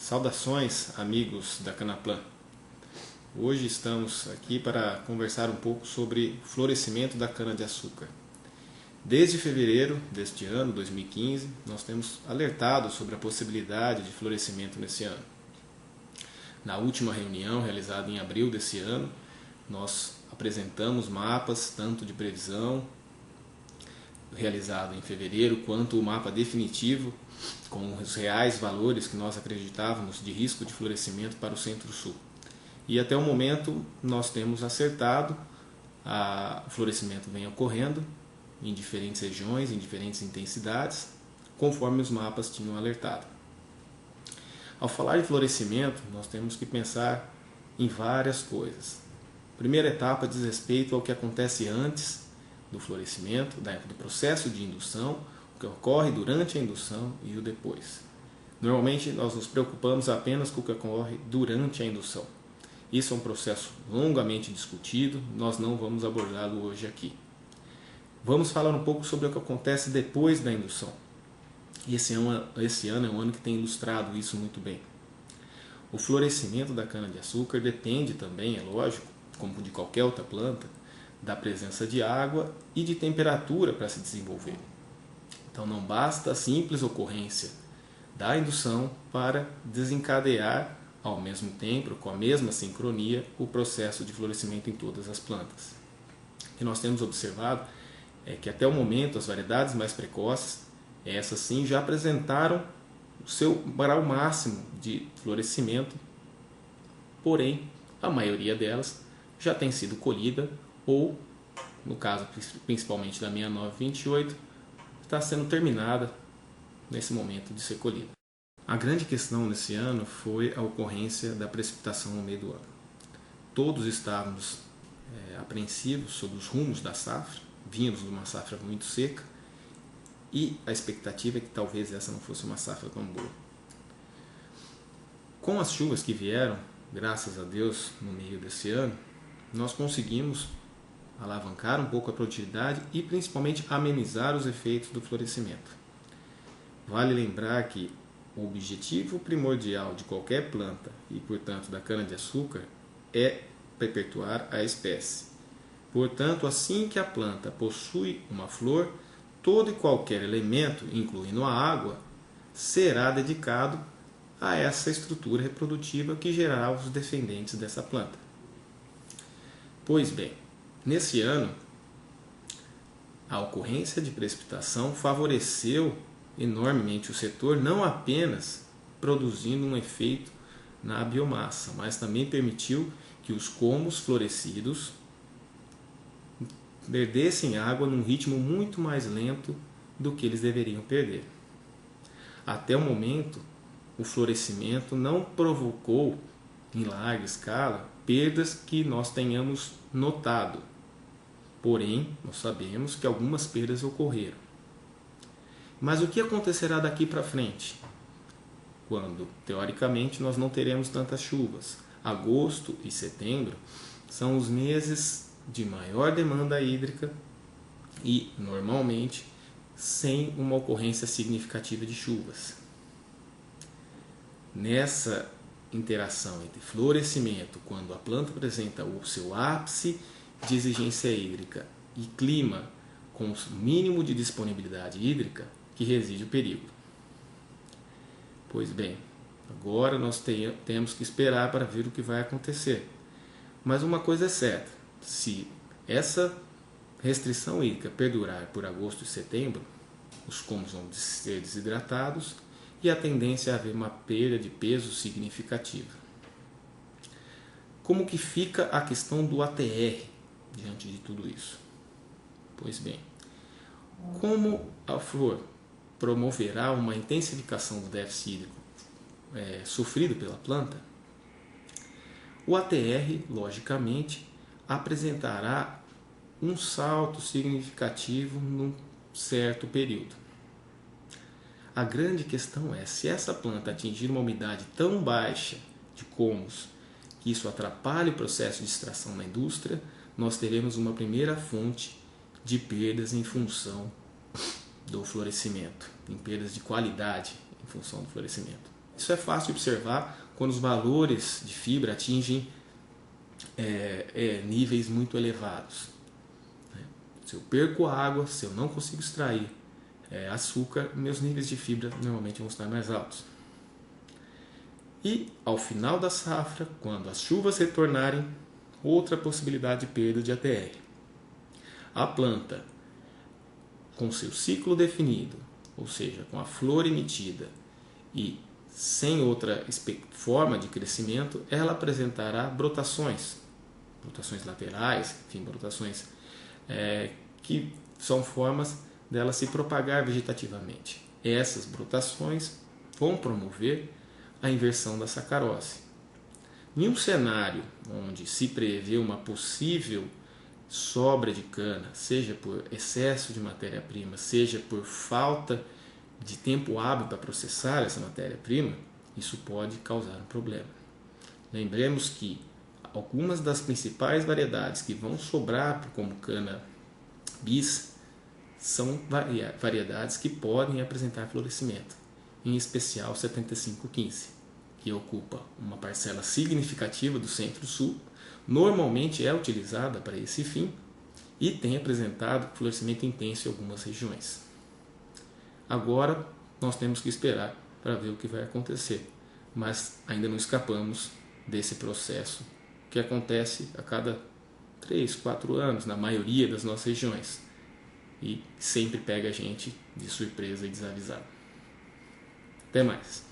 Saudações, amigos da Canaplan. Hoje estamos aqui para conversar um pouco sobre o florescimento da cana-de-açúcar. Desde fevereiro deste ano, 2015, nós temos alertado sobre a possibilidade de florescimento nesse ano. Na última reunião, realizada em abril desse ano, nós apresentamos mapas tanto de previsão realizado em fevereiro, quanto o mapa definitivo com os reais valores que nós acreditávamos de risco de florescimento para o Centro-Sul. E até o momento nós temos acertado, o florescimento vem ocorrendo em diferentes regiões, em diferentes intensidades, conforme os mapas tinham alertado. Ao falar de florescimento, nós temos que pensar em várias coisas. A primeira etapa diz respeito ao que acontece antes do florescimento, do processo de indução, o que ocorre durante a indução e o depois. Normalmente nós nos preocupamos apenas com o que ocorre durante a indução. Isso é um processo longamente discutido, nós não vamos abordá-lo hoje aqui. Vamos falar um pouco sobre o que acontece depois da indução. Esse ano é um ano que tem ilustrado isso muito bem. O florescimento da cana-de-açúcar depende também, é lógico, como de qualquer outra planta, da presença de água e de temperatura para se desenvolver. Então não basta a simples ocorrência da indução para desencadear ao mesmo tempo, com a mesma sincronia, o processo de florescimento em todas as plantas. O que nós temos observado é que até o momento as variedades mais precoces, essas sim já apresentaram o seu grau máximo de florescimento, porém a maioria delas já tem sido colhida ou, no caso principalmente da 6928, está sendo terminada nesse momento de ser colhida. A grande questão nesse ano foi a ocorrência da precipitação no meio do ano. Todos estávamos apreensivos sobre os rumos da safra, vínhamos de uma safra muito seca e a expectativa é que talvez essa não fosse uma safra tão boa. Com as chuvas que vieram, graças a Deus, no meio desse ano, nós conseguimos alavancar um pouco a produtividade e principalmente amenizar os efeitos do florescimento. Vale lembrar que o objetivo primordial de qualquer planta e, portanto, da cana-de-açúcar é perpetuar a espécie. Portanto, assim que a planta possui uma flor, todo e qualquer elemento, incluindo a água, será dedicado a essa estrutura reprodutiva que gerará os descendentes dessa planta. Pois bem, nesse ano, a ocorrência de precipitação favoreceu enormemente o setor, não apenas produzindo um efeito na biomassa, mas também permitiu que os colmos florescidos perdessem água num ritmo muito mais lento do que eles deveriam perder. Até o momento, o florescimento não provocou, em larga escala, perdas que nós tenhamos notado. Porém, nós sabemos que algumas perdas ocorreram. Mas o que acontecerá daqui para frente? Quando, teoricamente, nós não teremos tantas chuvas. Agosto e setembro são os meses de maior demanda hídrica e, normalmente, sem uma ocorrência significativa de chuvas. Nessa interação entre florescimento, quando a planta apresenta o seu ápice de exigência hídrica, e clima com o mínimo de disponibilidade hídrica, que reside o perigo. Pois bem, agora nós temos que esperar para ver o que vai acontecer. Mas uma coisa é certa, se essa restrição hídrica perdurar por agosto e setembro, os colmos vão ser desidratados e a tendência é haver uma perda de peso significativa. Como que fica a questão do ATR diante de tudo isso? Pois bem, como a flor promoverá uma intensificação do déficit hídrico sofrido pela planta, o ATR, logicamente, apresentará um salto significativo num certo período. A grande questão é, se essa planta atingir uma umidade tão baixa de colmos que isso atrapalhe o processo de extração na indústria, nós teremos uma primeira fonte de perdas em função do florescimento, em perdas de qualidade em função do florescimento. Isso é fácil de observar quando os valores de fibra atingem níveis muito elevados. Se eu perco água, se eu não consigo extrair açúcar, meus níveis de fibra normalmente vão estar mais altos. E ao final da safra, quando as chuvas retornarem, outra possibilidade de perda de ATR. A planta, com seu ciclo definido, ou seja, com a flor emitida e sem outra forma de crescimento, ela apresentará brotações laterais, enfim, brotações que são formas dela se propagar vegetativamente. Essas brotações vão promover a inversão da sacarose. Em um cenário onde se prevê uma possível sobra de cana, seja por excesso de matéria-prima, seja por falta de tempo hábil para processar essa matéria-prima, isso pode causar um problema. Lembremos que algumas das principais variedades que vão sobrar como cana bis são variedades que podem apresentar florescimento, em especial 7515, que ocupa uma parcela significativa do centro-sul, normalmente é utilizada para esse fim e tem apresentado florescimento intenso em algumas regiões. Agora nós temos que esperar para ver o que vai acontecer, mas ainda não escapamos desse processo que acontece a cada 3, 4 anos na maioria das nossas regiões e sempre pega a gente de surpresa e desavisado. Até mais!